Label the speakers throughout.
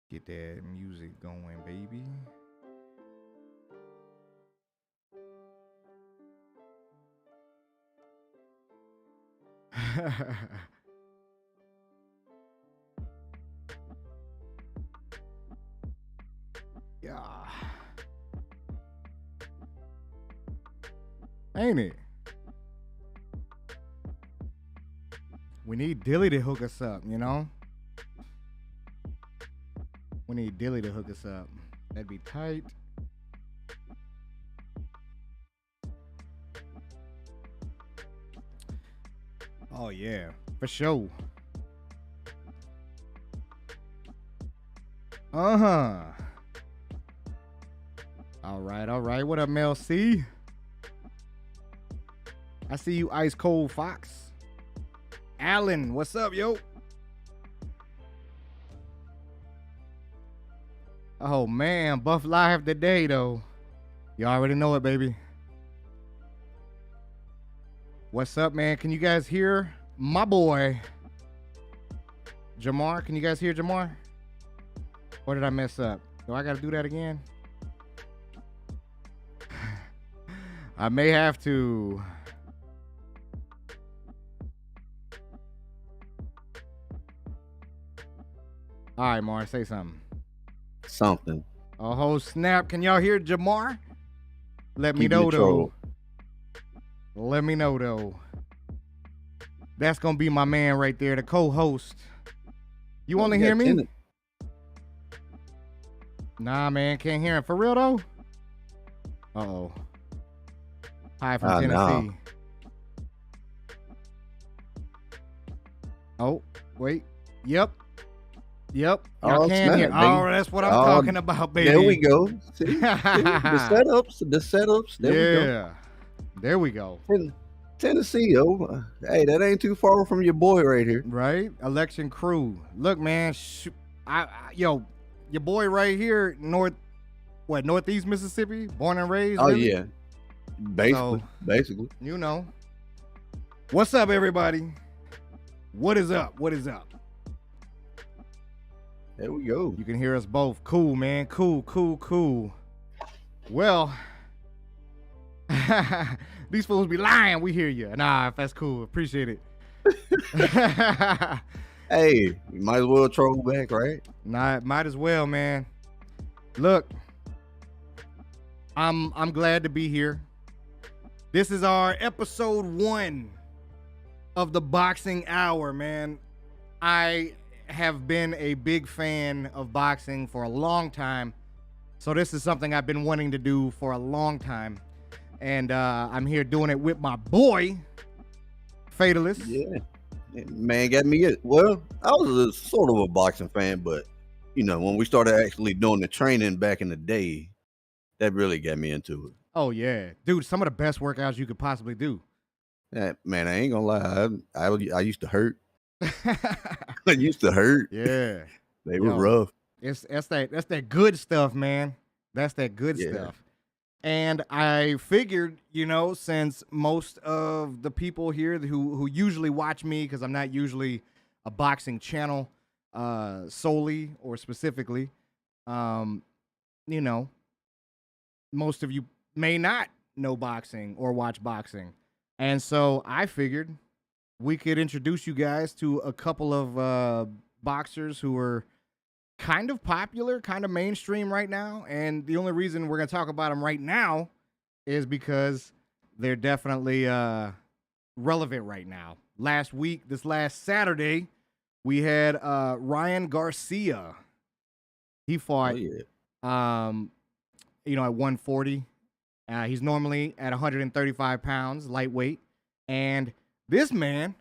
Speaker 1: Get that music going, baby. Yeah. Ain't it? We need Dilly to hook us up, you know? We need Dilly to hook us up. That'd be tight. Oh, yeah. For sure. Uh-huh. All right, all right. What up, Mel C? I see you, Ice Cold Fox. Alan, what's up, yo? Oh, man. Buff Live today, though. You already know it, baby. What's up, man? Can you guys hear my boy, Jamar? Can you guys hear Jamar? Or did I mess up? Do I got to do that again? I may have to. All right, Mar, say something.
Speaker 2: Something.
Speaker 1: Oh, snap. Can y'all hear Jamar? Let me
Speaker 2: Keep
Speaker 1: know,
Speaker 2: it
Speaker 1: though.
Speaker 2: troll.
Speaker 1: Let me know, though. That's going to be my man right there, the co-host. You want to hear me?
Speaker 2: Tenant.
Speaker 1: Nah, man. Can't hear him. For real, though? Uh-oh. Hi from Tennessee.
Speaker 2: Nah.
Speaker 1: Oh, wait. Yep. Y'all can
Speaker 2: snap,
Speaker 1: hear.
Speaker 2: baby.
Speaker 1: Oh, that's what I'm talking about, baby.
Speaker 2: There we go. See? The setups. There we go.
Speaker 1: There we go.
Speaker 2: Tennessee, yo. Hey, that ain't too far from your boy right here.
Speaker 1: Right? Election crew. Look, man. Yo, your boy right here, Northeast Mississippi, born and raised.
Speaker 2: Oh,
Speaker 1: really?
Speaker 2: yeah. Basically.
Speaker 1: You know. What's up, everybody? What is up?
Speaker 2: There we go.
Speaker 1: You can hear us both. Cool, man. Cool. Well, these fools be lying. We hear you. Nah, that's cool. Appreciate it.
Speaker 2: Hey, you might as well troll back, right?
Speaker 1: Nah, might as well, man. Look, I'm glad to be here. This is our episode 1 of the Boxing Hour, man. I have been a big fan of boxing for a long time. So this is something I've been wanting to do for a long time. And I'm here doing it with my boy, Fatalist.
Speaker 2: Yeah. Man, got me. Well, I was sort of a boxing fan, but, you know, when we started actually doing the training back in the day, that really got me into it.
Speaker 1: Oh, yeah. Dude, some of the best workouts you could possibly do.
Speaker 2: Man, I ain't gonna lie. I used to hurt. I used to hurt.
Speaker 1: Yeah.
Speaker 2: They were rough.
Speaker 1: That's that good stuff, man. That's that good stuff. And I figured, you know, since most of the people here who usually watch me, because I'm not usually a boxing channel solely or specifically, you know, most of you may not know boxing or watch boxing. And so I figured we could introduce you guys to a couple of boxers who are kind of popular, kind of mainstream right now. And the only reason we're going to talk about them right now is because they're definitely relevant right now. This last Saturday, we had Ryan Garcia. He fought, you know, at 140. He's normally at 135 pounds, lightweight. And this man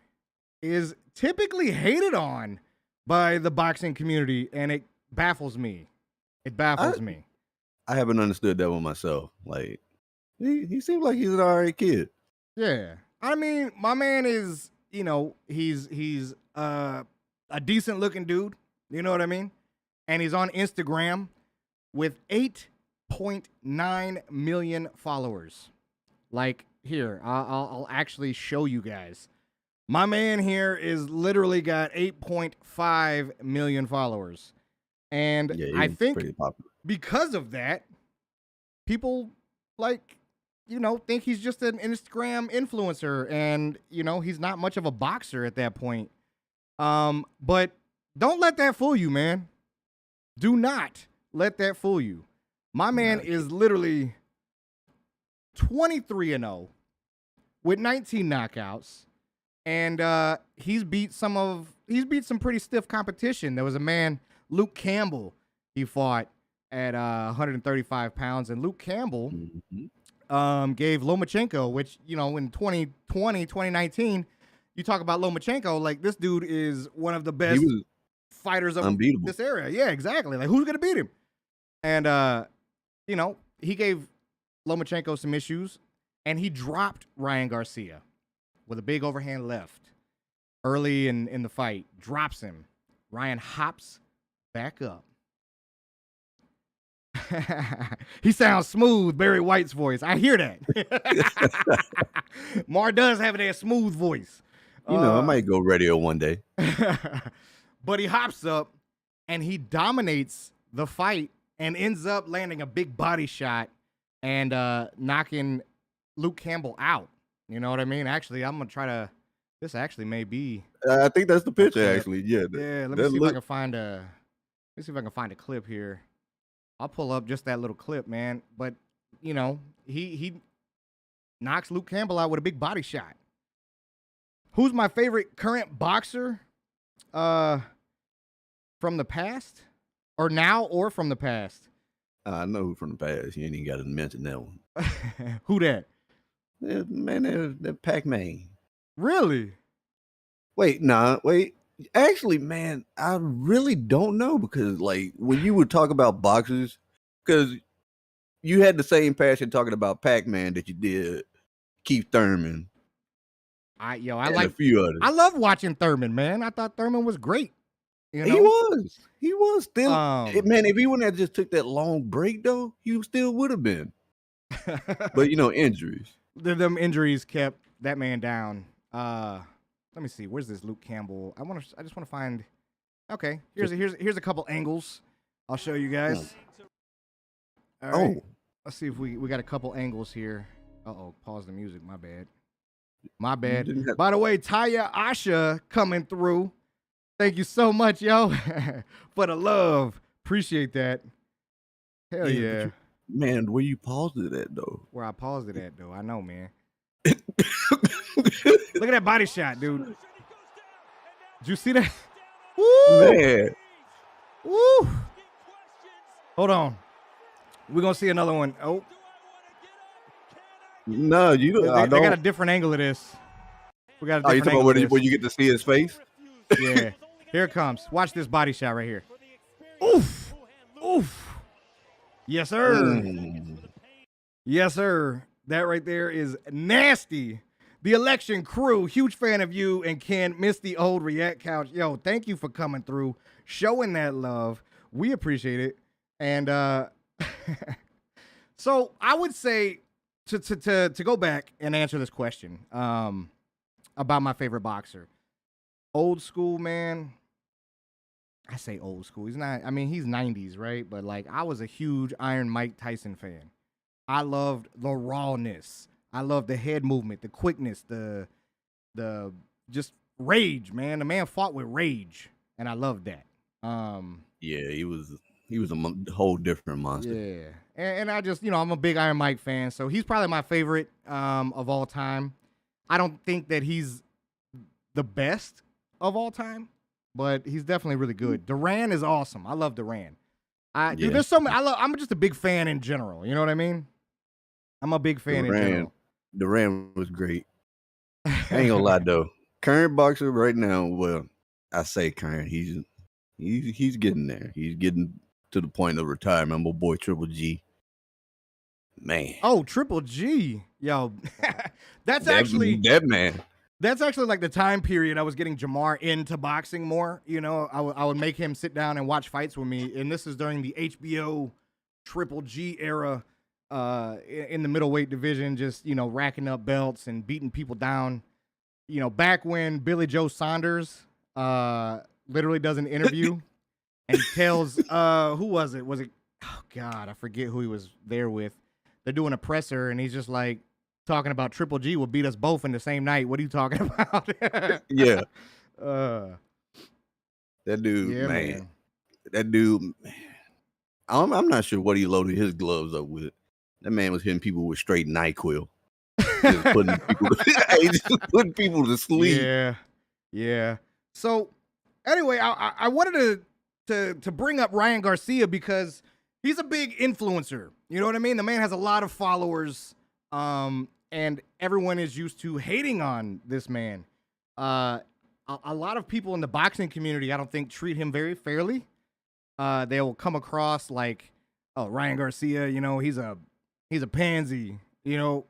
Speaker 1: is typically hated on by the boxing community, and it baffles me. It baffles me.
Speaker 2: I haven't understood that one myself. Like, he seems like he's an all right kid.
Speaker 1: Yeah. I mean, my man is, you know, he's a decent looking dude. You know what I mean? And he's on Instagram with 8.9 million followers. Like, here, I'll actually show you guys. My man here is literally got 8.5 million followers. And
Speaker 2: Yeah, he
Speaker 1: I
Speaker 2: was
Speaker 1: think
Speaker 2: pretty popular.
Speaker 1: because of that, people like, think he's just an Instagram influencer, and he's not much of a boxer at that point. But don't let that fool you, man. Do not let that fool you. My man is literally 23-0 with 19 knockouts, and he's beat some pretty stiff competition. There was a man, Luke Campbell, he fought at 135 pounds, and Luke Campbell gave Lomachenko, which, in 2019, you talk about Lomachenko, like, this dude is one of the best fighters of
Speaker 2: unbeatable.
Speaker 1: this era. Yeah, exactly. Like, who's going to beat him? And, he gave Lomachenko some issues, and he dropped Ryan Garcia with a big overhand left early in the fight. Drops him. Ryan hops back up. He sounds smooth, Barry White's voice. I hear that. Mar does have that smooth voice.
Speaker 2: I might go radio one day.
Speaker 1: But he hops up and he dominates the fight and ends up landing a big body shot and knocking Luke Campbell out. You know what I mean? Actually, I'm gonna try to. This actually may be.
Speaker 2: I think that's the picture. Actually, yeah.
Speaker 1: Yeah. Let me see if I can find a. Let me see if I can find a clip here. I'll pull up just that little clip, man. But he knocks Luke Campbell out with a big body shot. Who's my favorite current boxer? From the past, or now, or from the past?
Speaker 2: I know who from the past. You ain't even got to mention that one.
Speaker 1: Who that?
Speaker 2: Man, that Pac-Man.
Speaker 1: Really?
Speaker 2: Wait. Actually, man, I really don't know, because, like, when you would talk about boxers, because you had the same passion talking about Pac-Man that you did Keith Thurman.
Speaker 1: I
Speaker 2: and
Speaker 1: like
Speaker 2: a few others.
Speaker 1: I love watching Thurman, man. I thought Thurman was great.
Speaker 2: He was still, man. If he wouldn't have just took that long break, though, he still would have been. But injuries.
Speaker 1: Them injuries kept that man down. Let me see. Where's this Luke Campbell? I just want to find. Okay, here's a couple angles. I'll show you guys. All right. Let's see if we got a couple angles here. Pause the music. My bad. By the way, Taya Asha coming through. Thank you so much, yo, for the love. Appreciate that. Hell yeah.
Speaker 2: Man, where you paused it at, though?
Speaker 1: Where I paused it at, though. I know, man. Look at that body shot, dude. Did you see that? Woo!
Speaker 2: Man.
Speaker 1: Woo! Hold on. We're going to see another one. Oh.
Speaker 2: No, you don't.
Speaker 1: They got a different angle of this. We got a different
Speaker 2: you talking about where you get to see his face?
Speaker 1: Yeah. Here it comes. Watch this body shot right here. Oof. Oof. Yes, sir. Yes, sir. That right there is nasty. The Election Crew, huge fan of you and Ken. Miss the old React Couch. Yo, thank you for coming through, showing that love. We appreciate it. And so I would say to go back and answer this question about my favorite boxer. Old school, man. I say old school. He's not, he's 90s, right? But, like, I was a huge Iron Mike Tyson fan. I loved the rawness. I loved the head movement, the quickness, the just rage, man. The man fought with rage, and I loved that.
Speaker 2: Yeah, he was a whole different monster.
Speaker 1: Yeah, and I just, I'm a big Iron Mike fan, so he's probably my favorite of all time. I don't think that he's the best of all time, but he's definitely really good. Duran is awesome. I love Duran. Dude, there's so many. I'm just a big fan in general. You know what I mean? I'm a big fan in general.
Speaker 2: Duran was great. I ain't gonna lie though. Current boxer right now, well, I say current. He's getting there. He's getting to the point of retirement. My boy Triple G. Man.
Speaker 1: Oh, Triple G. Yo. That's
Speaker 2: that man.
Speaker 1: That's actually like the time period I was getting Jamar into boxing more. I would make him sit down and watch fights with me. And this is during the HBO Triple G era in the middleweight division, just, racking up belts and beating people down. Back when Billy Joe Saunders literally does an interview and he tells who was it? Was it? Oh God, I forget who he was there with. They're doing a presser, and he's just like talking about Triple G will beat us both in the same night. What are you talking about?
Speaker 2: Yeah,
Speaker 1: uh,
Speaker 2: that dude,
Speaker 1: yeah,
Speaker 2: man.
Speaker 1: man.
Speaker 2: That dude, I'm not sure what he loaded his gloves up with. That man was hitting people with straight NyQuil, just putting people, just putting people to sleep.
Speaker 1: Yeah, yeah. So anyway, I wanted to bring up Ryan Garcia because he's a big influencer. You know what I mean? The man has a lot of followers, and everyone is used to hating on this man. A lot of people in the boxing community, I don't think, treat him very fairly. They will come across like, oh, Ryan Garcia, you know, he's a pansy. You know,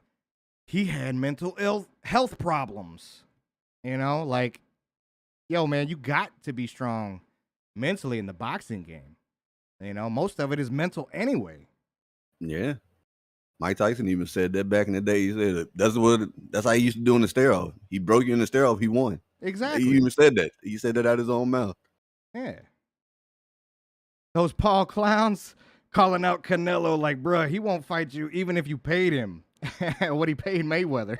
Speaker 1: he had mental health problems. You know, like, yo, man, you got to be strong mentally in the boxing game. You know, most of it is mental anyway.
Speaker 2: Yeah. Mike Tyson even said that back in the day. He said that's how he used to do in the stare-off. He broke you in the stare-off, he won.
Speaker 1: Exactly.
Speaker 2: He even said that. He said that out of his own mouth.
Speaker 1: Yeah. Those Paul clowns calling out Canelo like, bruh, he won't fight you even if you paid him what he paid Mayweather.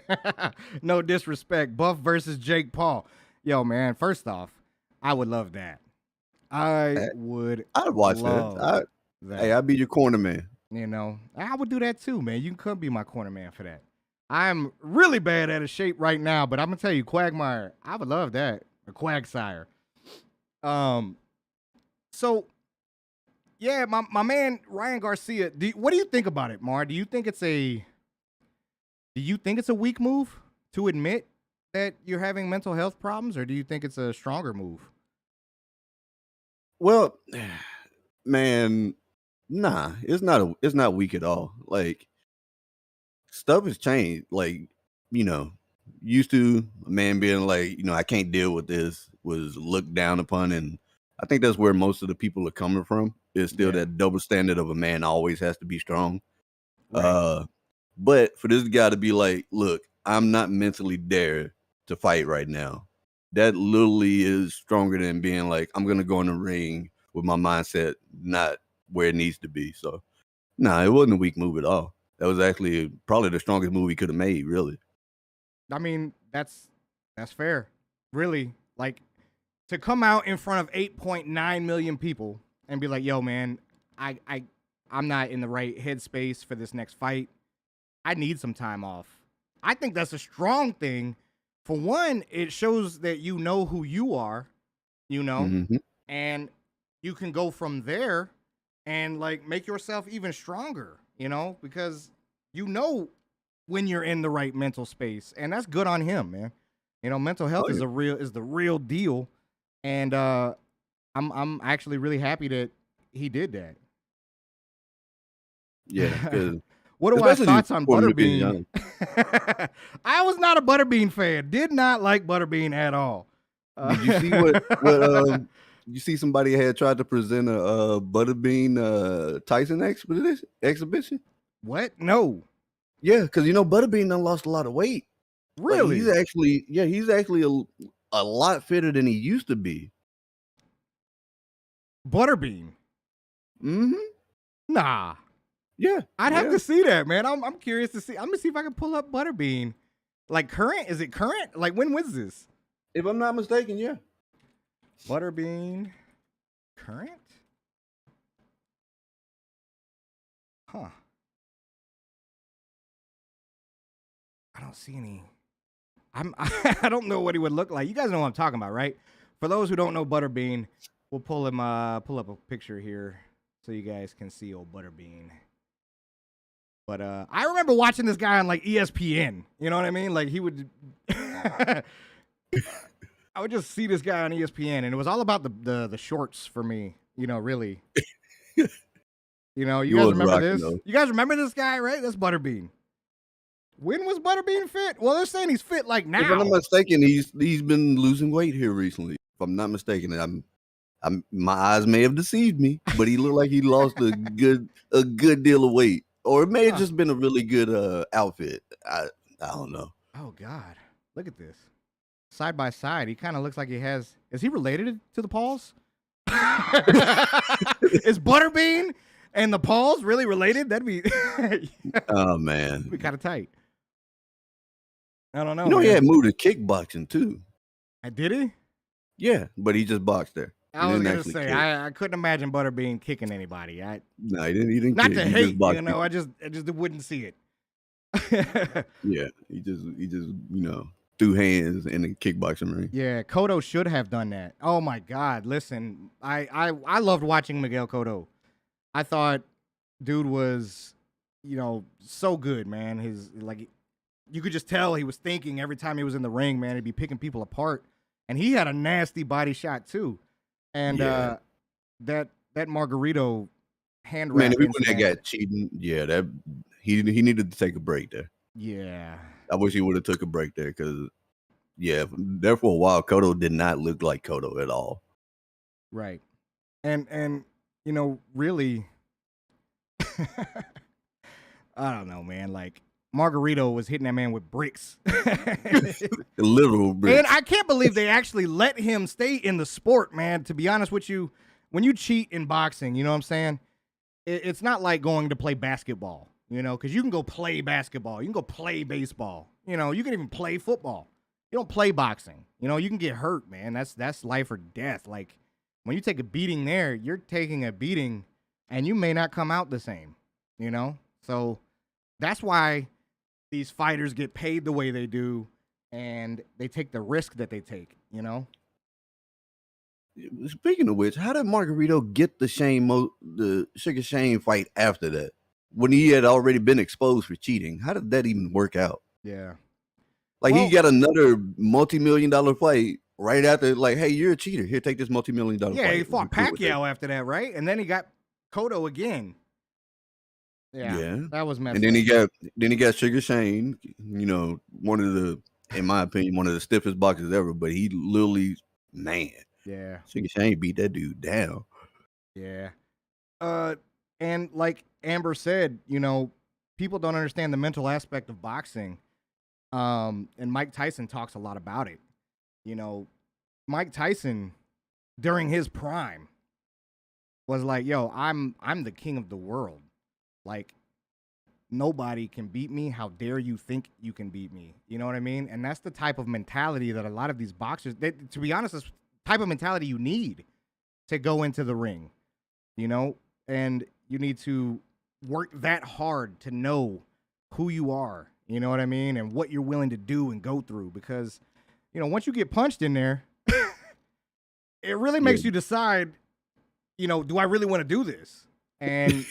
Speaker 1: No disrespect. Buff versus Jake Paul. Yo, man, first off, I would love that. I'd
Speaker 2: watch that.
Speaker 1: that.
Speaker 2: Hey, I'd be your corner man.
Speaker 1: You know, I would do that too, man. You could be my corner man for that. I'm really bad at a shape right now, but I'm gonna tell you, Quagmire, I would love that. A Quagsire. So yeah, my man Ryan Garcia. What do you think about it, Mar? Do you think it's a weak move to admit that you're having mental health problems, or do you think it's a stronger move?
Speaker 2: Well, man, nah, it's not weak at all. Like, stuff has changed. Like, you know, used to a man being like, you know, I can't deal with this was looked down upon, and I think that's where most of the people are coming from. Is still that double standard of a man always has to be strong. Right. But for this guy to be like, look, I'm not mentally there to fight right now. That literally is stronger than being like, I'm gonna go in the ring with my mindset not where it needs to be. So, nah, it wasn't a weak move at all. That was actually probably the strongest move he could have made, really.
Speaker 1: I mean, that's fair. Really, like, to come out in front of 8.9 million people and be like, yo, man, I'm not in the right headspace for this next fight. I need some time off. I think that's a strong thing. For one, it shows that you know who you are, you know, and you can go from there and like make yourself even stronger, you know, because you know when you're in the right mental space, and that's good on him, man. You know, mental health is the real deal, and I'm actually really happy that he did that.
Speaker 2: Yeah.
Speaker 1: What are our thoughts on Butterbean? I was not a Butterbean fan. Did not like Butterbean at all.
Speaker 2: Did you see what you see somebody had tried to present a Butterbean Tyson exhibition?
Speaker 1: What? No.
Speaker 2: Yeah, because you know Butterbean done lost a lot of weight.
Speaker 1: Really?
Speaker 2: Like, he's actually a lot fitter than he used to be.
Speaker 1: Butterbean. Nah.
Speaker 2: Yeah,
Speaker 1: I'd have to see that, man. I'm curious to see. I'm gonna see if I can pull up Butterbean. Like current? Is it current? Like when was this?
Speaker 2: If I'm not mistaken, yeah.
Speaker 1: Butterbean current? Huh. I don't see any. I don't know what he would look like. You guys know what I'm talking about, right? For those who don't know Butterbean, we'll pull up a picture here so you guys can see old Butterbean. But I remember watching this guy on like ESPN. You know what I mean? Like he would I would just see this guy on ESPN, and it was all about the shorts for me, you know, really. You know, you guys remember this? Though. You guys remember this guy, right? That's Butterbean. When was Butterbean fit? Well, they're saying he's fit like now.
Speaker 2: If I'm not mistaken, he's been losing weight here recently. If I'm not mistaken, my eyes may have deceived me, but he looked like he lost a good deal of weight. Or it may have just been a really good outfit. I don't know.
Speaker 1: Oh God. Look at this. Side by side. He kind of looks like he has. Is he related to the Pauls? Is Butterbean and the Pauls really related? That'd be
Speaker 2: Oh man,
Speaker 1: be kind of tight. I don't know.
Speaker 2: you know
Speaker 1: man.
Speaker 2: he had moved to kickboxing too.
Speaker 1: Did he?
Speaker 2: Yeah, but he just boxed there.
Speaker 1: I was gonna say I couldn't imagine Butterbean kicking anybody.
Speaker 2: No, he didn't. He didn't.
Speaker 1: Not
Speaker 2: kick.
Speaker 1: to
Speaker 2: He
Speaker 1: hate,
Speaker 2: just boxed
Speaker 1: I just wouldn't see it.
Speaker 2: Yeah, he just threw hands in the kickboxing ring.
Speaker 1: Yeah, Cotto should have done that. Oh my God! Listen, I loved watching Miguel Cotto. I thought dude was, so good, man. His you could just tell he was thinking every time he was in the ring, man. He'd be picking people apart, and he had a nasty body shot too. And that Margarito hand wrap.
Speaker 2: Man, if he wouldn't have got cheating, that he needed to take a break there.
Speaker 1: Yeah,
Speaker 2: I wish he would have took a break there because there for a while, Cotto did not look like Cotto at all.
Speaker 1: Right, and really, I don't know, man. Like Margarito was hitting that man with bricks,
Speaker 2: literal bricks.
Speaker 1: and I can't believe they actually let him stay in the sport, man. To be honest with you, when you cheat in boxing, you know what I'm saying? It's not like going to play basketball, because you can go play basketball, you can go play baseball, you can even play football. You don't play boxing, you can get hurt, man. That's life or death. Like when you take a beating there, you're taking a beating, and you may not come out the same, So that's why these fighters get paid the way they do, and they take the risk that they take,
Speaker 2: Speaking of which, how did Margarito get the Sugar Shane fight after that? When he had already been exposed for cheating, how did that even work out?
Speaker 1: Yeah.
Speaker 2: Like he got another multi-million-dollar fight right after, like, hey, you're a cheater. Here, take this multi-million-dollar fight.
Speaker 1: Yeah, he fought Pacquiao after that, right? And then he got Cotto again. Yeah, that was messed
Speaker 2: up. And then he got Sugar Shane, one of the, in my opinion, one of the stiffest boxers ever, but he literally, man.
Speaker 1: Yeah.
Speaker 2: Sugar Shane beat that dude down.
Speaker 1: Yeah. And like Amber said, people don't understand the mental aspect of boxing. And Mike Tyson talks a lot about it. Mike Tyson during his prime was like, yo, I'm the king of the world. Like nobody can beat me. How dare you think you can beat me? You know what I mean? And that's the type of mentality that a lot of these boxers, to be honest, is the type of mentality you need to go into the ring, and you need to work that hard to know who you are, you know what I mean? And what you're willing to do and go through, because, once you get punched in there, it really makes you decide, do I really want to do this? And,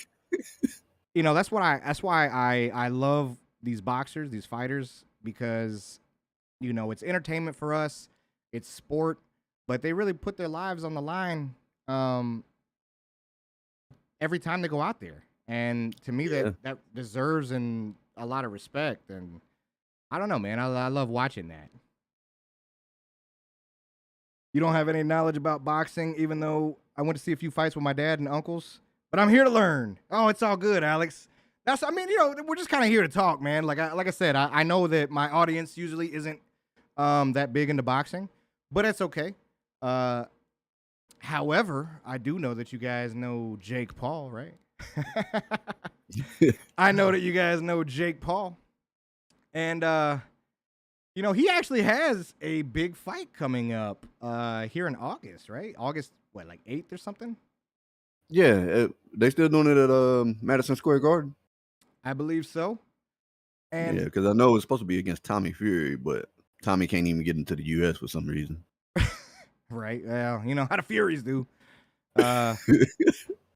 Speaker 1: that's why I love these boxers, these fighters, because, it's entertainment for us. It's sport, but they really put their lives on the line every time they go out there. And to me, that deserves a lot of respect. And I don't know, man. I love watching that. You don't have any knowledge about boxing, even though I went to see a few fights with my dad and uncles. But I'm here to learn. Oh, it's all good, Alex. We're just kind of here to talk, man. Like I said, I know that my audience usually isn't that big into boxing, but it's okay. However, I do know that you guys know Jake Paul, right? I know that you guys know Jake Paul. And, he actually has a big fight coming up here in August, right? August, like 8th or something?
Speaker 2: Yeah, they still doing it at Madison Square Garden?
Speaker 1: I believe so. And
Speaker 2: yeah, because I know it's supposed to be against Tommy Fury, but Tommy can't even get into the U.S. for some reason.
Speaker 1: Right. Well, how the Furies do.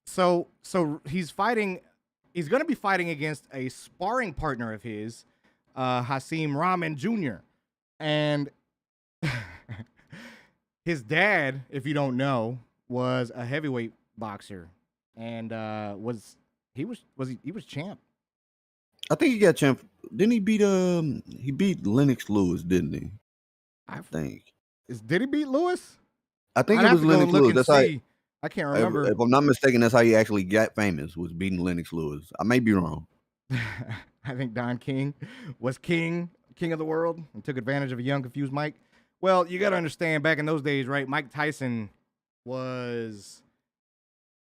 Speaker 1: So he's fighting. He's going to be fighting against a sparring partner of his, Hasim Rahman Jr. And his dad, if you don't know, was a heavyweight boxer, and was champ.
Speaker 2: I think he got champ. Didn't he beat Lennox Lewis, didn't he? I think.
Speaker 1: Did he beat Lewis?
Speaker 2: I think it was Lennox Lewis. That's how
Speaker 1: I can't remember.
Speaker 2: If I'm not mistaken, that's how he actually got famous, was beating Lennox Lewis. I may be wrong.
Speaker 1: I think Don King was king of the world, and took advantage of a young, confused Mike. Well, you got to understand, back in those days, right? Mike Tyson was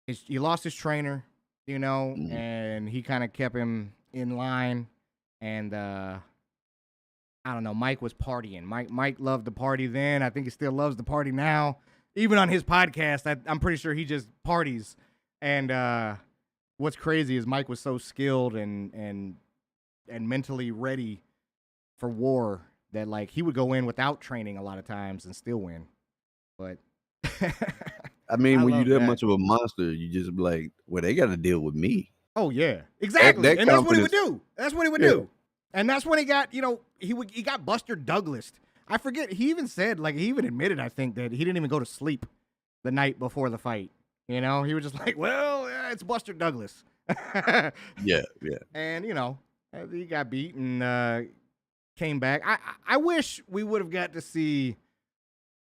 Speaker 1: he lost his trainer,
Speaker 2: Mhm.
Speaker 1: and he kind of kept him in line. And I don't know, Mike was partying. Mike loved the party then. I think he still loves the party now. Even on his podcast, I'm pretty sure he just parties. And what's crazy is Mike was so skilled and mentally ready for war that like he would go in without training a lot of times and still win. But
Speaker 2: I mean,
Speaker 1: I
Speaker 2: when you
Speaker 1: love
Speaker 2: that
Speaker 1: that.
Speaker 2: much of a monster, you just be like, well, they got to deal with me.
Speaker 1: Oh yeah, exactly.
Speaker 2: That
Speaker 1: And that's what he would
Speaker 2: confidence,
Speaker 1: do. That's what he would
Speaker 2: yeah,
Speaker 1: do. And that's when he got, he got Buster Douglas. I forget. He even said, like, he even admitted, I think, that he didn't even go to sleep the night before the fight. He was just like, well, yeah, it's Buster Douglas.
Speaker 2: yeah, yeah.
Speaker 1: And he got beat and came back. I wish we would have got to see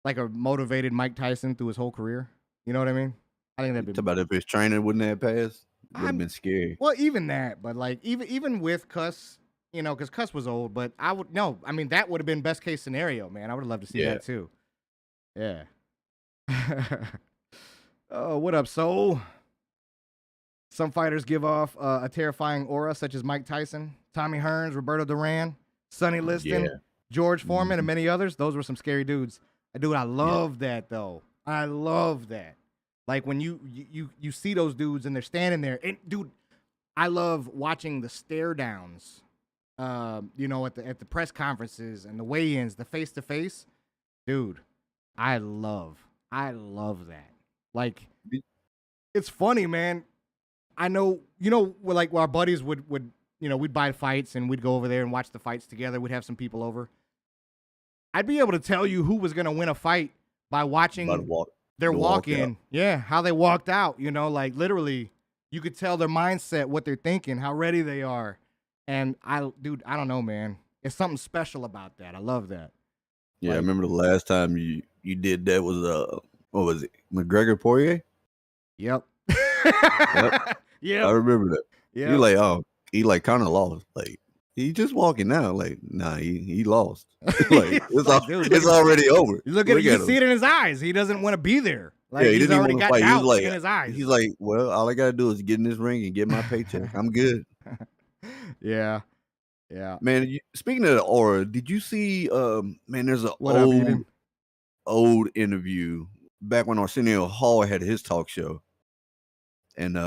Speaker 1: like a motivated Mike Tyson through his whole career. You know what I mean? I think that'd
Speaker 2: Talk
Speaker 1: be.
Speaker 2: about if his trainer wouldn't have passed, it would have
Speaker 1: I'm
Speaker 2: been scary.
Speaker 1: Well, even that, but like even with Cuss, because Cuss was old, but I would no. I mean, that would have been best case scenario, man. I would have loved to see
Speaker 2: Yeah.
Speaker 1: that too. Yeah. Oh, what up, Soul? Some fighters give off a terrifying aura, such as Mike Tyson, Tommy Hearns, Roberto Duran, Sonny Liston,
Speaker 2: Yeah.
Speaker 1: George Foreman, and
Speaker 2: Mhm.
Speaker 1: many others. Those were some scary dudes. Dude, I
Speaker 2: Yeah.
Speaker 1: love that though. I love that. Like when you see those dudes and they're standing there, and dude, I love watching the stare downs. At the press conferences and the weigh-ins, the face to face, dude. I love that. Like, it's funny, man. I know, like our buddies would we'd buy fights and we'd go over there and watch the fights together. We'd have some people over. I'd be able to tell you who was gonna win a fight by
Speaker 2: About to
Speaker 1: watching
Speaker 2: walk,
Speaker 1: their
Speaker 2: the walk
Speaker 1: walk
Speaker 2: out.
Speaker 1: in. Yeah, how they walked out. Like literally, you could tell their mindset, what they're thinking, how ready they are. And I don't know, man. It's something special about that. I love that.
Speaker 2: Yeah, I
Speaker 1: Like,
Speaker 2: remember the last time you did that was what was it? McGregor Poirier?
Speaker 1: yep.
Speaker 2: Yep. I
Speaker 1: Yep.
Speaker 2: remember that. You're
Speaker 1: Yep.
Speaker 2: like, oh, he like kind of lost. Like he just walking out. Like, nah, he lost. Like
Speaker 1: It's like, dude,
Speaker 2: it's already over.
Speaker 1: look at
Speaker 2: Look
Speaker 1: it. You
Speaker 2: at
Speaker 1: see
Speaker 2: him.
Speaker 1: it in his eyes. He doesn't want to be there.
Speaker 2: Yeah,
Speaker 1: Like
Speaker 2: he
Speaker 1: he's
Speaker 2: didn't even
Speaker 1: already
Speaker 2: want to
Speaker 1: got
Speaker 2: fight.
Speaker 1: doubts in his eyes.
Speaker 2: He's like, well, all I gotta do is get in this ring and get my paycheck. I'm good.
Speaker 1: Yeah. Yeah.
Speaker 2: Man, speaking of the aura, did you see man, there's an
Speaker 1: What up, Eden?
Speaker 2: old interview back when Arsenio Hall had his talk show. And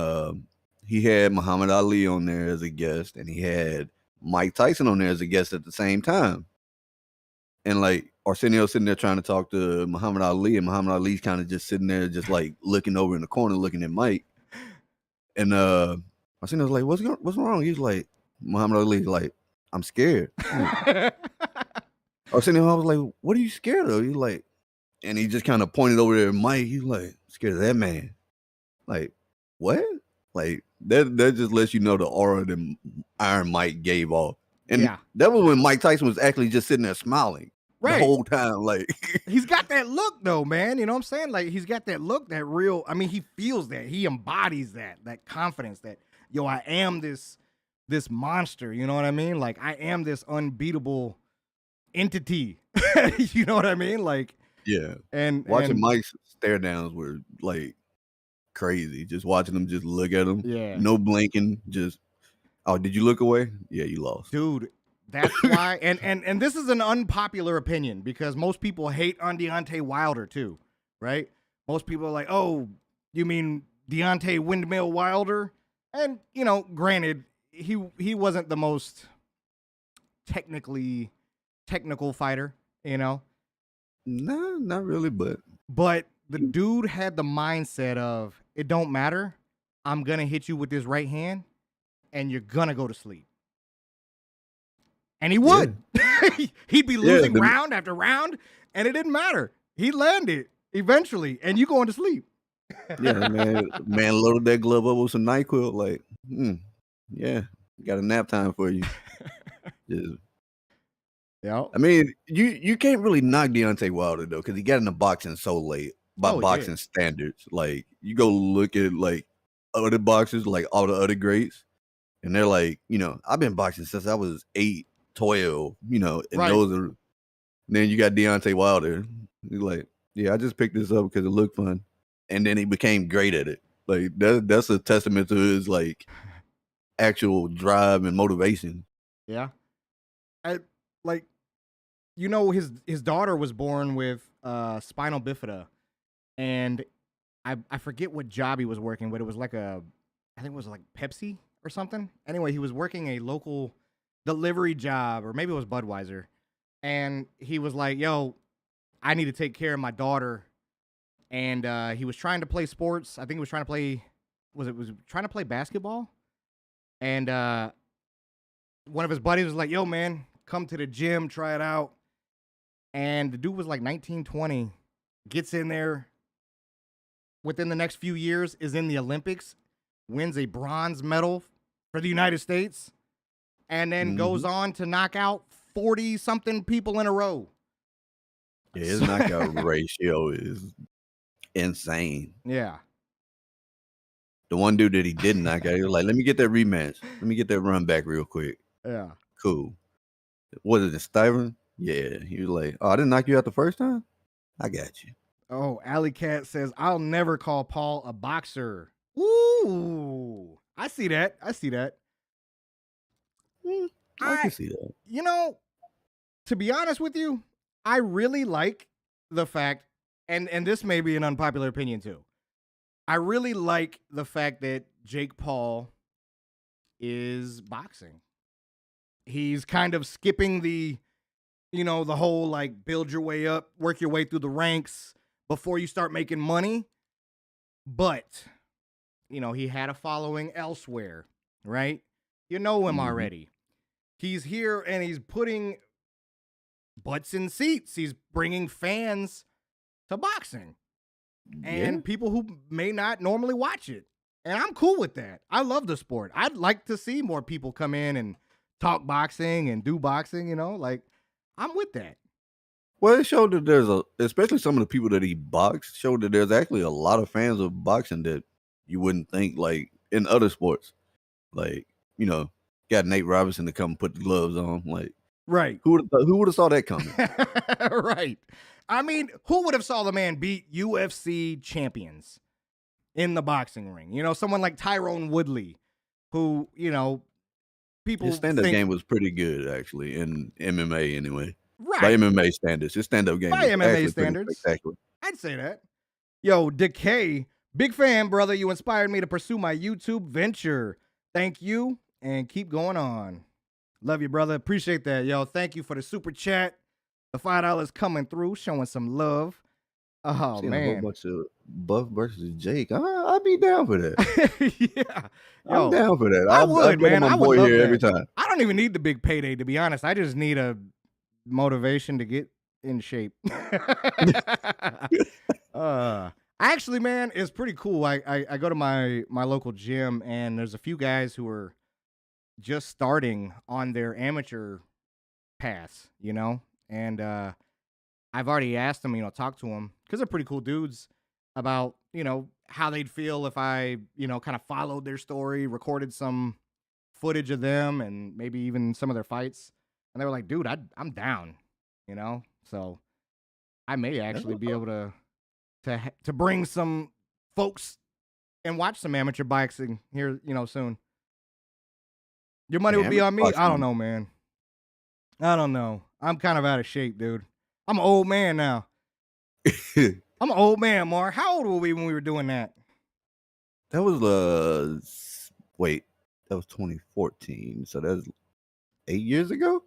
Speaker 2: he had Muhammad Ali on there as a guest, and he had Mike Tyson on there as a guest at the same time. And like Arsenio sitting there trying to talk to Muhammad Ali, and Muhammad Ali's kind of just sitting there, just like looking over in the corner, looking at Mike. And Arsenio's like, "What's wrong?" He's like, Muhammad Ali's like, "I'm scared." Arsenio was like, "What are you scared of?" He's like, and he just kind of pointed over there at Mike. He's like, "Scared of that man?" Like, what? Like that just lets you know the aura that Iron Mike gave off. And
Speaker 1: Yeah.
Speaker 2: that was when Mike Tyson was actually just sitting there smiling the
Speaker 1: Right.
Speaker 2: whole time. Like
Speaker 1: He's got that look though, man. You know what I'm saying? Like he's got that look, that real. I mean, he feels that. He embodies that confidence that, yo, I am this monster. You know what I mean? Like I am this unbeatable entity. You know what I mean? Like,
Speaker 2: yeah.
Speaker 1: and
Speaker 2: Watching Mike's stare downs were like crazy. Just watching him just look at him.
Speaker 1: Yeah.
Speaker 2: No blinking. Just, oh, did you look away? Yeah, you lost.
Speaker 1: Dude, that's why. And this is an unpopular opinion because most people hate on Deontay Wilder too, right? Most people are like, oh, you mean Deontay Windmill Wilder? And, granted, he wasn't the most technical fighter,
Speaker 2: No, not really, but
Speaker 1: the dude had the mindset of, it don't matter. I'm going to hit you with this right hand and you're going to go to sleep. And he would. Yeah. He'd be losing round after round, and it didn't matter. He landed eventually, and you going to sleep.
Speaker 2: Yeah, man, loaded that glove up with some NyQuil. Like, yeah, got a nap time for you.
Speaker 1: Yeah.
Speaker 2: I mean, you can't really knock Deontay Wilder though, because he got into boxing so late by boxing standards. Like, you go look at like other boxers, like all the other greats, and they're like, I've been boxing since I was 8, 12, and those are. Then you got Deontay Wilder. He's like, yeah, I just picked this up because it looked fun. and then he became great at it. Like that's a testament to his like actual drive and motivation.
Speaker 1: Yeah. I like his daughter was born with spinal bifida, and I forget what job he was working, but it was like I think it was like Pepsi or something. Anyway, he was working a local delivery job, or maybe it was Budweiser, and he was like, "Yo, I need to take care of my daughter." And he was trying to play sports. I think he was trying to play. Was trying to play basketball? And one of his buddies was like, "Yo, man, come to the gym, try it out." And the dude was like 19, 20, gets in there. Within the next few years, is in the Olympics, wins a bronze medal for the United States, and then goes on to knock out 40-something people in a row.
Speaker 2: Yeah, his knockout ratio is insane.
Speaker 1: Yeah.
Speaker 2: The one dude that he didn't knock out, he was like, let me get that rematch. Let me get that run back real quick.
Speaker 1: Yeah.
Speaker 2: Cool. Was it Steven? Yeah. He was like, oh, I didn't knock you out the first time? I got you.
Speaker 1: Oh, Alley Cat says, I'll never call Paul a boxer. Ooh. I see that.
Speaker 2: I can see that.
Speaker 1: You know, to be honest with you, I really like the fact, and this may be an unpopular opinion too, I really like the fact that Jake Paul is boxing. He's kind of skipping the whole like build your way up, work your way through the ranks before you start making money. But, he had a following elsewhere, right? You know him already. He's here and he's putting butts in seats. He's bringing fans to boxing. And people who may not normally watch it. And I'm cool with that. I love the sport. I'd like to see more people come in and talk boxing and do boxing, like I'm with that.
Speaker 2: Well, it showed that especially some of the people that he boxed, showed that there's actually a lot of fans of boxing that you wouldn't think, like, in other sports. Like, got Nate Robinson to come put the gloves on. Like,
Speaker 1: right.
Speaker 2: Who would have saw that coming?
Speaker 1: Right. I mean, who would have saw the man beat UFC champions in the boxing ring? Someone like Tyrone Woodley, who, people
Speaker 2: his stand-up game was pretty good, actually, in MMA anyway.
Speaker 1: Right.
Speaker 2: By MMA standards. His stand-up game
Speaker 1: by
Speaker 2: was
Speaker 1: MMA standards. I'd say that. Yo, Decay, big fan, brother. You inspired me to pursue my YouTube venture. Thank you, and keep going on. Love you, brother. Appreciate that. Yo, thank you for the super chat. The $5 coming through, showing some love. Oh, man.
Speaker 2: A whole bunch of Buff versus Jake. I'd be down for that.
Speaker 1: Yeah.
Speaker 2: Yo, I'm down for that.
Speaker 1: I would, man. I would love
Speaker 2: here
Speaker 1: that.
Speaker 2: Every time.
Speaker 1: I don't even need the big payday, to be honest. I just need a motivation to get in shape. Actually, man, it's pretty cool. I go to my local gym, and there's a few guys who are just starting on their amateur pass, and I've already asked them, talk to them, because they're pretty cool dudes, about, how they'd feel if I, kind of followed their story, recorded some footage of them, and maybe even some of their fights. And they were like, dude, I'm down, so I may actually be able to bring some folks and watch some amateur boxing here, soon. Your money would be on me? I don't know, man. I don't know. I'm kind of out of shape, dude. I'm an old man now. I'm an old man, Mar. How old were we when we were doing that?
Speaker 2: That was that was 2014. So that's 8 years ago.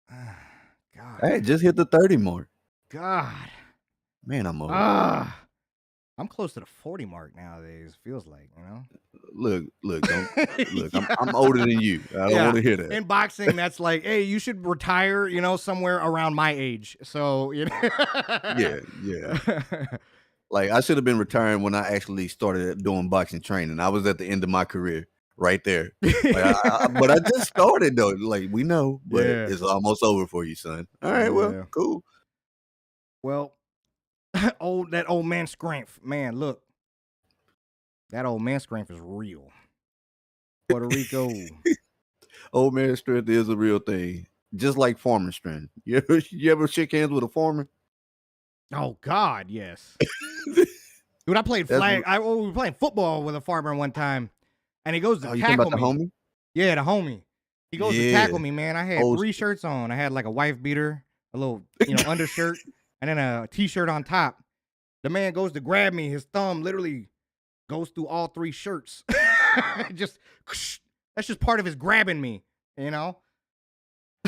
Speaker 1: God,
Speaker 2: I had just hit the 30 mark.
Speaker 1: God,
Speaker 2: man, I'm old.
Speaker 1: I'm close to the 40 mark nowadays. Feels like,
Speaker 2: Look, don't, look. I'm older than you. I don't want to hear that.
Speaker 1: In boxing, that's like, hey, you should retire, somewhere around my age. So,
Speaker 2: Yeah. Like, I should have been retiring when I actually started doing boxing training. I was at the end of my career right there. But I just started, though. Like, we know, but it's almost over for you, son. All right, well, cool.
Speaker 1: Well, that old man strength, man, look. That old man strength is real. Puerto Rico.
Speaker 2: Old man strength is a real thing. Just like farmer strength. You ever shake hands with a farmer?
Speaker 1: Oh, God, yes. Dude, I played flag. We were playing football with a farmer one time, and he goes to
Speaker 2: you talking about
Speaker 1: tackle
Speaker 2: the
Speaker 1: me.
Speaker 2: homie?
Speaker 1: Yeah, the homie. He goes to tackle me, man. I had 3 shirts on. I had like a wife beater, a little, undershirt, and then a t-shirt on top. The man goes to grab me. His thumb literally goes through all 3 shirts. That's just part of his grabbing me,
Speaker 2: I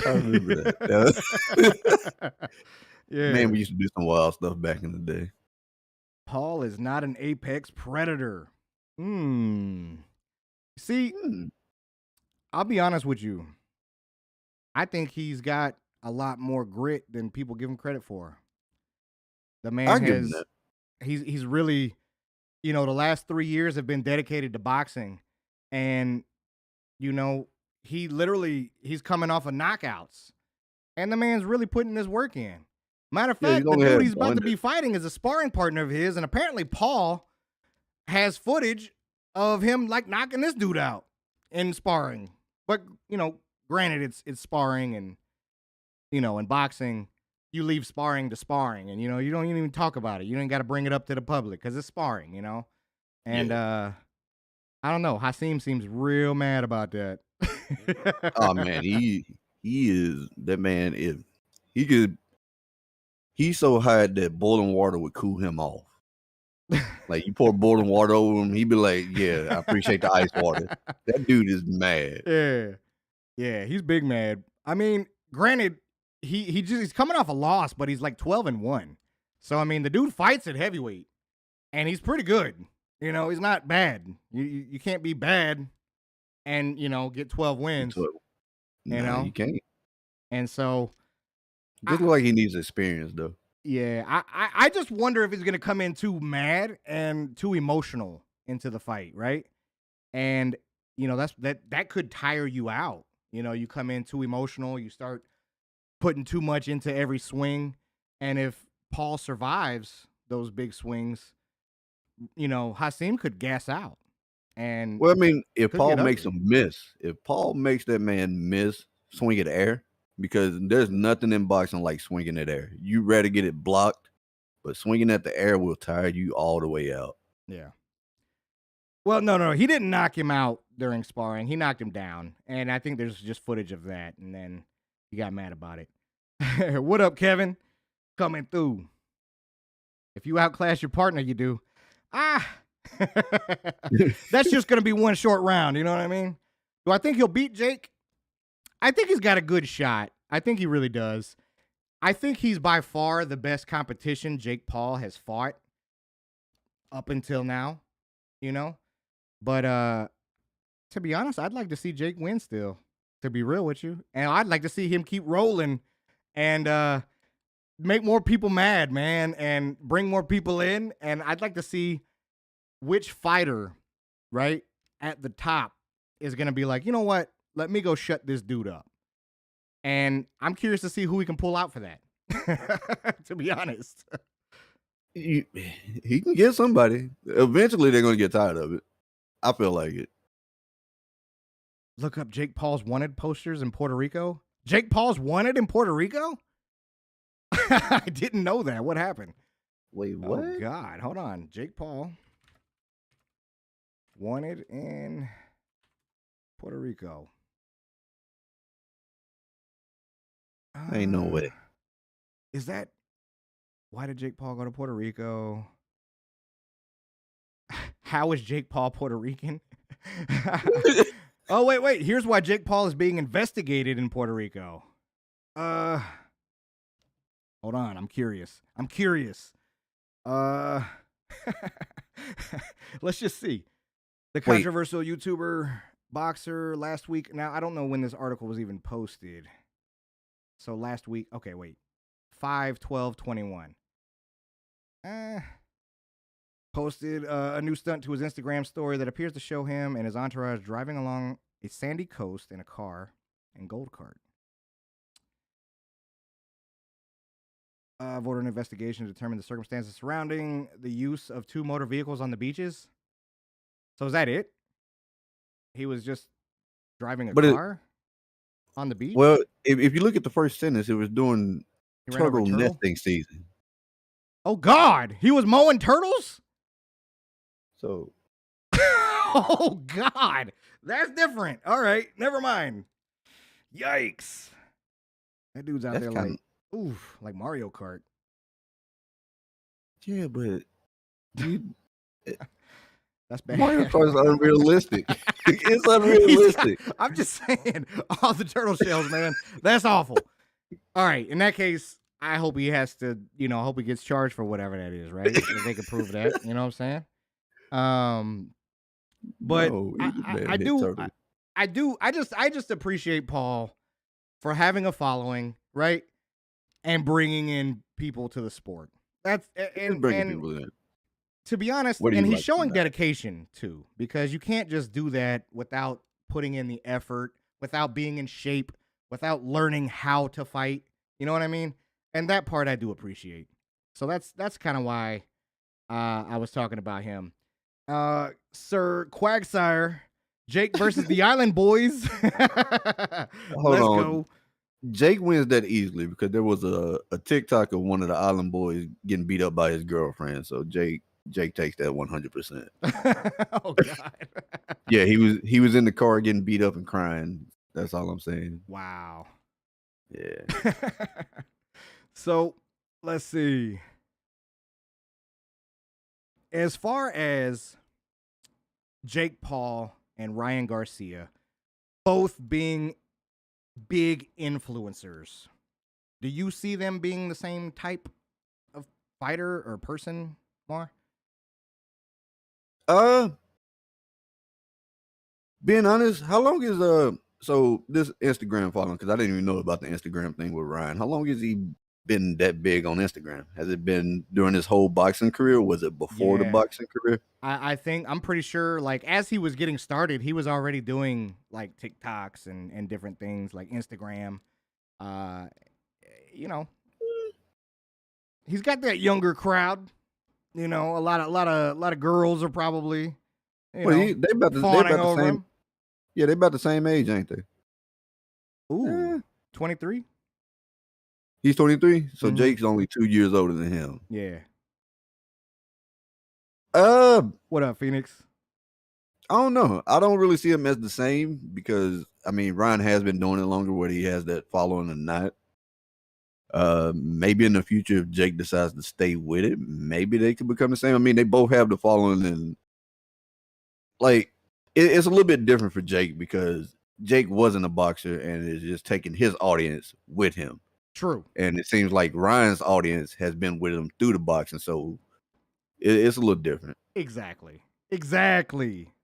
Speaker 2: remember that.
Speaker 1: Yeah.
Speaker 2: Man, we used to do some wild stuff back in the day.
Speaker 1: Paul is not an apex predator. See, I'll be honest with you. I think he's got a lot more grit than people give him credit for. The man has, he's really, the last 3 years have been dedicated to boxing. And, he's coming off of knockouts. And the man's really putting this work in. Matter of fact, the dude he's about to be fighting is a sparring partner of his. And apparently Paul has footage of him like knocking this dude out in sparring. But, granted, it's sparring and, in boxing, you leave sparring to sparring. And, you don't even talk about it. You ain't got to bring it up to the public because it's sparring, And I don't know. Hasim seems real mad about that.
Speaker 2: Oh, man. He is, that man is, he's so high that boiling water would cool him off. Like, you pour boiling water over him, he'd be like, yeah, I appreciate the ice water. That dude is mad.
Speaker 1: Yeah, he's big mad. I mean, granted, he's coming off a loss, but he's like 12-1. So, I mean, the dude fights at heavyweight, and he's pretty good. He's not bad. You can't be bad and, get 12 wins.
Speaker 2: No, you can't.
Speaker 1: And so.
Speaker 2: Just like he needs experience, though.
Speaker 1: Yeah, I just wonder if he's going to come in too mad and too emotional into the fight, right? And, that could tire you out. You come in too emotional, you start putting too much into every swing. And if Paul survives those big swings, Hasim could gas out. And
Speaker 2: well, I mean, if Paul makes him miss, if Paul makes that man miss, swing at air, because there's nothing in boxing like swinging at air. You rather get it blocked, but swinging at the air will tire you all the way out.
Speaker 1: Yeah. Well, no, he didn't knock him out during sparring. He knocked him down, and I think there's just footage of that, and then he got mad about it. What up, Kevin? Coming through. If you outclass your partner, you do. That's just going to be one short round, you know what I mean? Do I think he'll beat Jake? I think he's got a good shot. I think he really does. I think he's by far the best competition Jake Paul has fought up until now, But to be honest, I'd like to see Jake win still, to be real with you. And I'd like to see him keep rolling and make more people mad, man, and bring more people in. And I'd like to see which fighter, right, at the top is going to be like, you know what? Let me go shut this dude up. And I'm curious to see who he can pull out for that, to be honest.
Speaker 2: He can get somebody. Eventually, they're going to get tired of it. I feel like it.
Speaker 1: Look up Jake Paul's wanted posters in Puerto Rico. Jake Paul's wanted in Puerto Rico? I didn't know that. What happened?
Speaker 2: Wait, what?
Speaker 1: Oh, God. Hold on. Jake Paul wanted in Puerto Rico.
Speaker 2: Ain't no way.
Speaker 1: Is that... Why did Jake Paul go to Puerto Rico? How is Jake Paul Puerto Rican? Oh, wait. Here's why Jake Paul is being investigated in Puerto Rico. Hold on. I'm curious. Let's just see. The controversial YouTuber boxer last week. Now, I don't know when this article was even posted. So last week. Okay, wait. 5/12/21. Posted a new stunt to his Instagram story that appears to show him and his entourage driving along a sandy coast in a car and gold cart. I've ordered an investigation to determine the circumstances surrounding the use of 2 motor vehicles on the beaches. So is that it? He was just driving a car on the beach?
Speaker 2: Well, if you look at the first sentence, it was during turtle nesting season.
Speaker 1: Oh, God. He was mowing turtles?
Speaker 2: So
Speaker 1: Oh God, that's different. All right, never mind. Yikes! That dude's out
Speaker 2: that's
Speaker 1: there
Speaker 2: kind
Speaker 1: like, oof, like Mario Kart.
Speaker 2: of yeah, but you
Speaker 1: That's bad.
Speaker 2: Mario Kart is unrealistic. It's
Speaker 1: He's got,
Speaker 2: unrealistic.
Speaker 1: I'm just saying, all the turtle shells, man. That's awful. All right, in that case, I hope he has to, I hope he gets charged for whatever that is, right? If they could prove that, you know what I'm saying? But
Speaker 2: No,
Speaker 1: I,
Speaker 2: he's a
Speaker 1: I,
Speaker 2: man
Speaker 1: I
Speaker 2: hit
Speaker 1: do,
Speaker 2: turtle.
Speaker 1: I just appreciate Paul for having a following, right, and bringing in people to the sport. That's
Speaker 2: It's bringing people in.
Speaker 1: to be honest,
Speaker 2: What do
Speaker 1: and
Speaker 2: you
Speaker 1: he's
Speaker 2: like
Speaker 1: showing
Speaker 2: tonight?
Speaker 1: dedication too, because you can't just do that without putting in the effort, without being in shape, without learning how to fight. You know what I mean? And that part I do appreciate. So that's kind of why I was talking about him. Sir Quagsire, Jake versus the Island Boys.
Speaker 2: Hold
Speaker 1: Let's
Speaker 2: on.
Speaker 1: go.
Speaker 2: Jake wins that easily because there was a TikTok of one of the Island boys getting beat up by his girlfriend. So Jake takes that 100%.
Speaker 1: Oh God.
Speaker 2: Yeah, he was in the car getting beat up and crying. That's all I'm saying.
Speaker 1: Wow.
Speaker 2: Yeah.
Speaker 1: So let's see. As far as Jake Paul and Ryan Garcia, both being big influencers, do you see them being the same type of fighter or person, Mar?
Speaker 2: Being honest, how long is so this Instagram following? Because I didn't even know about the Instagram thing with Ryan. How long has he been that big on Instagram? Has it been during his whole boxing career? Was it before the
Speaker 1: Yeah.
Speaker 2: boxing career?
Speaker 1: I think I'm pretty sure like as he was getting started, he was already doing like TikToks and different things like Instagram. Uh you know, he's got that younger crowd. You know, a lot of girls are probably,
Speaker 2: Well, they about
Speaker 1: fawning
Speaker 2: the
Speaker 1: over
Speaker 2: same.
Speaker 1: him.
Speaker 2: Yeah, they about the same age, ain't they?
Speaker 1: Ooh,
Speaker 2: Eh,
Speaker 1: 23?
Speaker 2: he's 23, so
Speaker 1: Mhm.
Speaker 2: Jake's only 2 years older than him.
Speaker 1: Yeah. What up, Phoenix?
Speaker 2: I don't know. I don't really see him as the same because I mean Ryan has been doing it longer, whether he has that following or not. Maybe in the future, if Jake decides to stay with it, maybe they could become the same. I mean, they both have the following, and like it's a little bit different for Jake because Jake wasn't a boxer and is just taking his audience with him.
Speaker 1: True.
Speaker 2: And it seems like Ryan's audience has been with him through the boxing, so it's a little different.
Speaker 1: Exactly.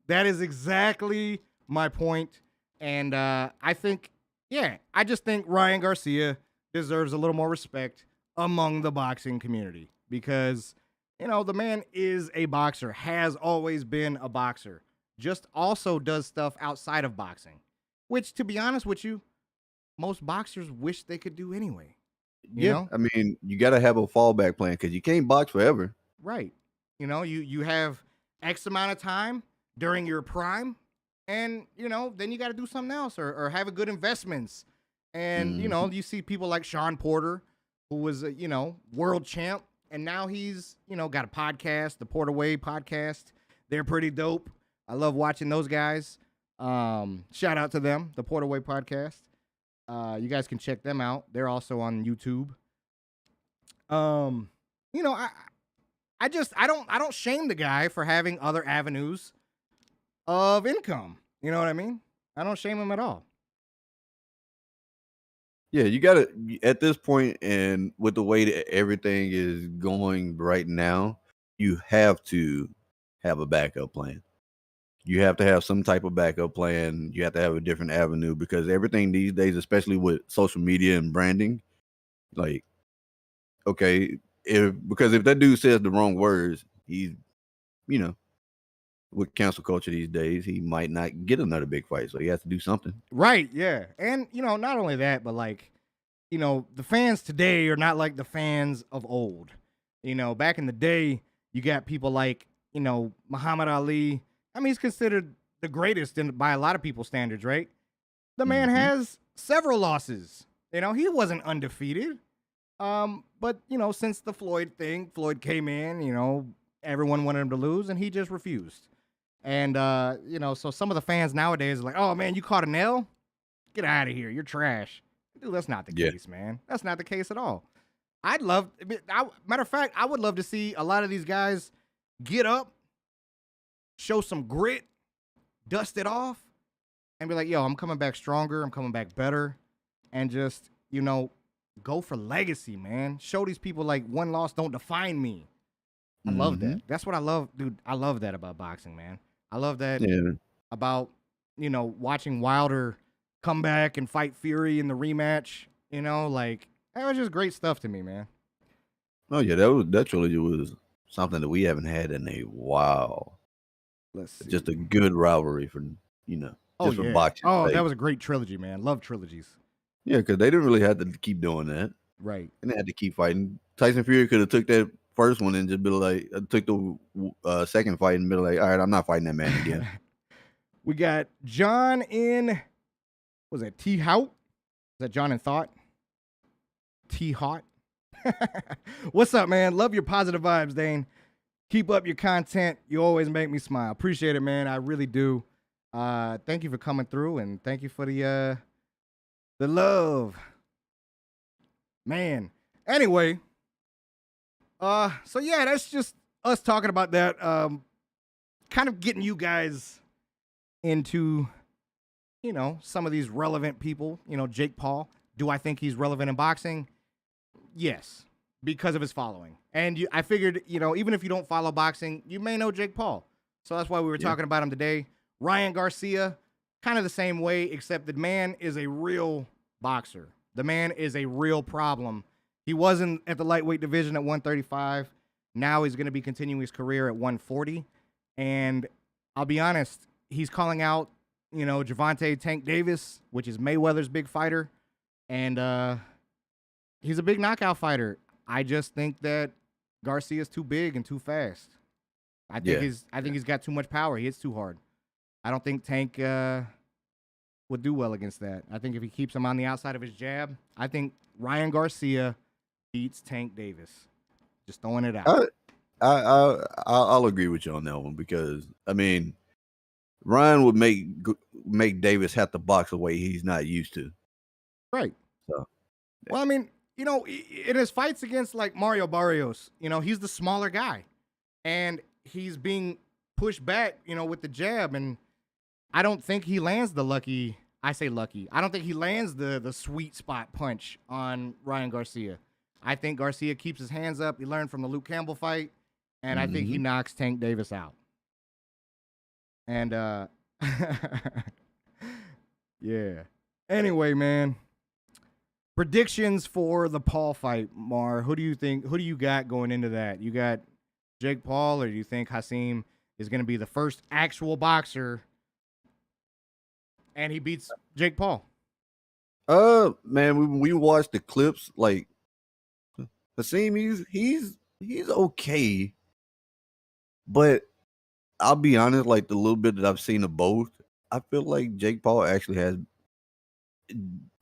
Speaker 1: That is exactly my point. And I think, yeah, I just think Ryan Garcia deserves a little more respect among the boxing community because, the man is a boxer, has always been a boxer, just also does stuff outside of boxing, which, to be honest with you, most boxers wish they could do anyway.
Speaker 2: Yeah, I mean, you got to have a fallback plan because you can't box forever.
Speaker 1: Right. You have X amount of time during your prime, and then you got to do something else or have a good investments. And you see people like Sean Porter, who was a world champ, and now he's got a podcast, the Porter Way podcast. They're pretty dope. I love watching those guys. Shout out to them, the Porter Way podcast. You guys can check them out. They're also on YouTube. I don't shame the guy for having other avenues of income. You know what I mean? I don't shame him at all.
Speaker 2: Yeah, you got to at this point, and with the way that everything is going right now, you have to have a backup plan. You have to have some type of backup plan. You have to have a different avenue because everything these days, especially with social media and branding, like, okay, because if that dude says the wrong words, he's, with cancel culture these days, he might not get another big fight. So he has to do something.
Speaker 1: Right, yeah. And, not only that, but like, the fans today are not like the fans of old. Back in the day, you got people like, Muhammad Ali. I mean, he's considered the greatest by a lot of people's standards, right? The man has several losses. He wasn't undefeated. But, since the Floyd thing, Floyd came in, everyone wanted him to lose, and he just refused. And so some of the fans nowadays are like, "Oh man, you caught an L? Get out of here! You're trash." Dude, that's not the case, man. That's not the case at all. Matter of fact, I would love to see a lot of these guys get up, show some grit, dust it off, and be like, "Yo, I'm coming back stronger. I'm coming back better," and just go for legacy, man. Show these people like one loss don't define me. I love that. That's what I love, dude. I love that about boxing, man. I love that about, watching Wilder come back and fight Fury in the rematch. That was just great stuff to me, man.
Speaker 2: Oh yeah, that trilogy was something that we haven't had in a while.
Speaker 1: Let's see.
Speaker 2: Just a good rivalry for for boxing.
Speaker 1: Oh, that was a great trilogy, man. Love trilogies.
Speaker 2: Yeah, because they didn't really have to keep doing that.
Speaker 1: Right.
Speaker 2: And they had to keep fighting. Tyson Fury could have took that first one and just be like, took the second fight and be like, all right, I'm not fighting that man again.
Speaker 1: We got John in, was it T-Hout? Is that John in Thought? T-Hot? What's up, man? Love your positive vibes, Dane. Keep up your content. You always make me smile. Appreciate it, man. I really do. Thank you for coming through, and thank you for the love. Man. Anyway, so yeah, that's just us talking about that. Kind of getting you guys into, some of these relevant people. Jake Paul. Do I think he's relevant in boxing? Yes, because of his following. And I figured, even if you don't follow boxing, you may know Jake Paul. So that's why we were talking about him today. Ryan Garcia, kind of the same way, except the man is a real boxer. The man is a real problem. He wasn't at the lightweight division at 135. Now he's going to be continuing his career at 140. And I'll be honest, he's calling out, Gervonta Tank Davis, which is Mayweather's big fighter. And he's a big knockout fighter. I just think that Garcia's too big and too fast. I think he's got too much power. He hits too hard. I don't think Tank would do well against that. I think if he keeps him on the outside of his jab, I think Ryan Garcia beats Tank Davis. Just throwing it out.
Speaker 2: I'll agree with you on that one because Ryan would make Davis have to box a way he's not used to.
Speaker 1: Right.
Speaker 2: So,
Speaker 1: well, in his fights against like Mario Barrios, he's the smaller guy, and he's being pushed back, with the jab, and I don't think he lands the lucky. I say lucky. I don't think he lands the sweet spot punch on Ryan Garcia. I think Garcia keeps his hands up. He learned from the Luke Campbell fight, and I think he knocks Tank Davis out. And yeah. Anyway, man. Predictions for the Paul fight, Mar. Who do you think? Who do you got going into that? You got Jake Paul, or do you think Hasim is going to be the first actual boxer and he beats Jake Paul?
Speaker 2: Man, when we watched the clips, like Hasim, he's okay, but I'll be honest, like the little bit that I've seen of both, I feel like Jake Paul actually has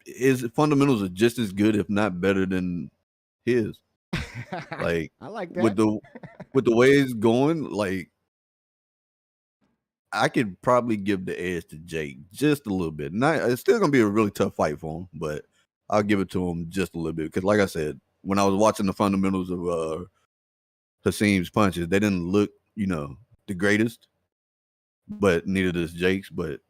Speaker 2: his fundamentals are just as good, if not better than his. Like
Speaker 1: I like that.
Speaker 2: with the way it's going, like I could probably give the edge to Jake just a little bit. It's still gonna be a really tough fight for him, but I'll give it to him just a little bit. Because like I said, when I was watching the fundamentals of Hasim's punches, they didn't look, the greatest, but neither does Jake's. But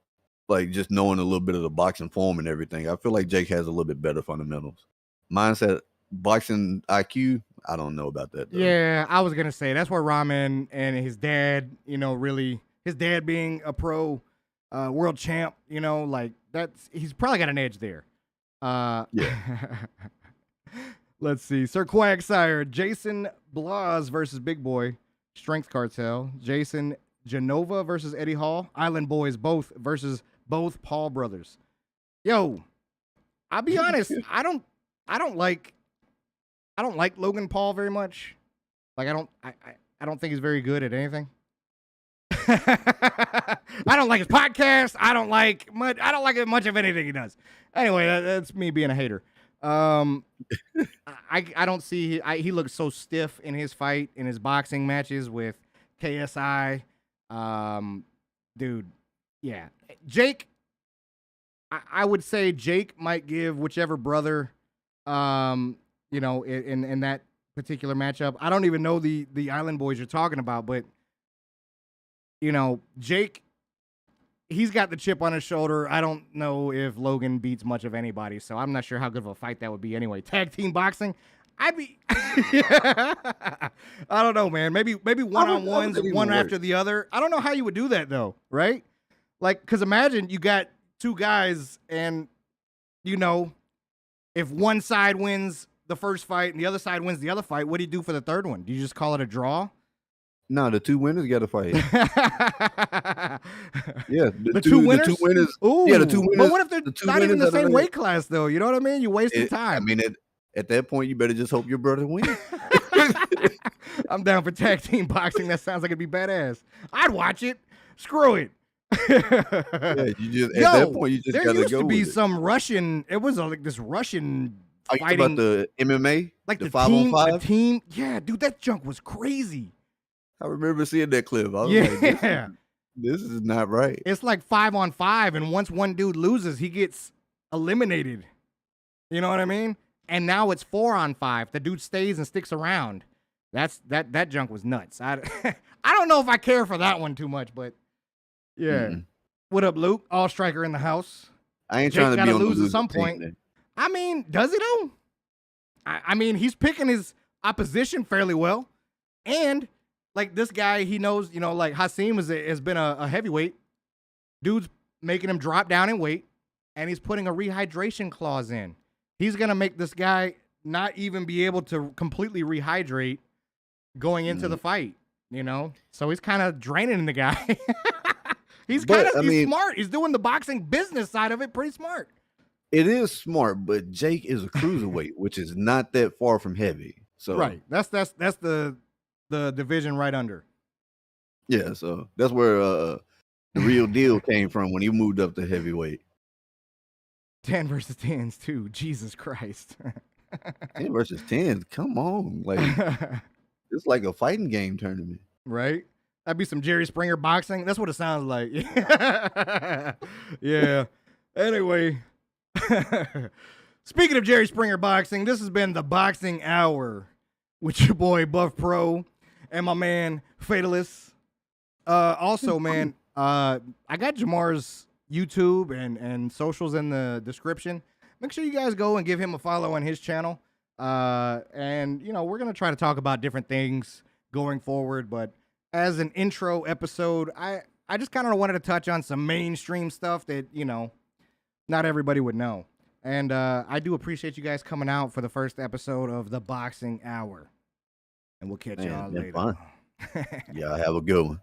Speaker 2: like just knowing a little bit of the boxing form and everything, I feel like Jake has a little bit better fundamentals. Mindset, boxing IQ, I don't know about that, though.
Speaker 1: Yeah, I was gonna say that's where Rahman and his dad, really, his dad being a pro world champ, like he's probably got an edge there. Yeah. Let's see. Sir Quagsire, Jason Blas versus Big Boy, Strength Cartel, Jason Genova versus Eddie Hall, Island Boys both versus both Paul brothers. Yo, I'll be honest, I don't like Logan Paul very much. Like I don't think he's very good at anything. I don't like his podcast. I don't like much of anything he does. Anyway, that's me being a hater. I don't see he looks so stiff in his fight in his boxing matches with KSI. Dude, yeah, Jake. I would say Jake might give whichever brother, in that particular matchup. I don't even know the Island Boys you're talking about, but Jake, he's got the chip on his shoulder. I don't know if Logan beats much of anybody, so I'm not sure how good of a fight that would be anyway. Tag team boxing, I'd be. I don't know, man. Maybe one-on-ones, one after the other. I don't know how you would do that though, right? Like, because imagine you got two guys, and if one side wins the first fight and the other side wins the other fight, what do you do for the third one? Do you just call it a draw?
Speaker 2: No, the two winners got to fight. Yeah,
Speaker 1: the two winners.
Speaker 2: Ooh. Yeah, the two winners.
Speaker 1: But what if they're not even the same weight class, though? You know what I mean? You wasted time.
Speaker 2: I mean, at that point, you better just hope your brother wins.
Speaker 1: I'm down for tag team boxing. That sounds like it'd be badass. I'd watch it. Screw it.
Speaker 2: Yeah, you just at that point you just gotta go.
Speaker 1: There used to be some Russian. It was like this Russian fighting.
Speaker 2: About the MMA,
Speaker 1: like
Speaker 2: the
Speaker 1: 5-on-5. The team, yeah, dude, that junk was crazy.
Speaker 2: I remember seeing that clip. I was like, this is not right.
Speaker 1: It's like 5-on-5, and once one dude loses, he gets eliminated. You know what I mean? And now it's 4-on-5. The dude stays and sticks around. That junk was nuts. I don't know if I care for that one too much, but yeah. Mm-hmm. What up, Luke? All striker in the house.
Speaker 2: I ain't trying to be on
Speaker 1: lose at some point. Then. I mean, does he though? I mean, he's picking his opposition fairly well, and like this guy, he knows, like Hasim has been a heavyweight. Dude's making him drop down in weight, and he's putting a rehydration clause in. He's gonna make this guy not even be able to completely rehydrate going into the fight. So he's kind of draining the guy. He's smart. He's doing the boxing business side of it pretty smart.
Speaker 2: It is smart, but Jake is a cruiserweight, which is not that far from heavy. So
Speaker 1: right, that's the division right under.
Speaker 2: Yeah, so that's where the real deal came from when he moved up to heavyweight.
Speaker 1: 10 versus 10s too. Jesus Christ.
Speaker 2: 10 versus 10s. Come on, like it's like a fighting game tournament,
Speaker 1: right? That'd be some Jerry Springer boxing. That's what it sounds like. Yeah. Anyway, speaking of Jerry Springer boxing, this has been the Boxing Hour with your boy Buffpro and my man Fatalist. Also, man, I got Jamar's YouTube and socials in the description. Make sure you guys go and give him a follow on his channel. And we're gonna try to talk about different things going forward, but as an intro episode, I just kind of wanted to touch on some mainstream stuff that, not everybody would know. And I do appreciate you guys coming out for the first episode of the Boxing Hour. And we'll catch y'all later.
Speaker 2: Fun. Yeah, have a good one.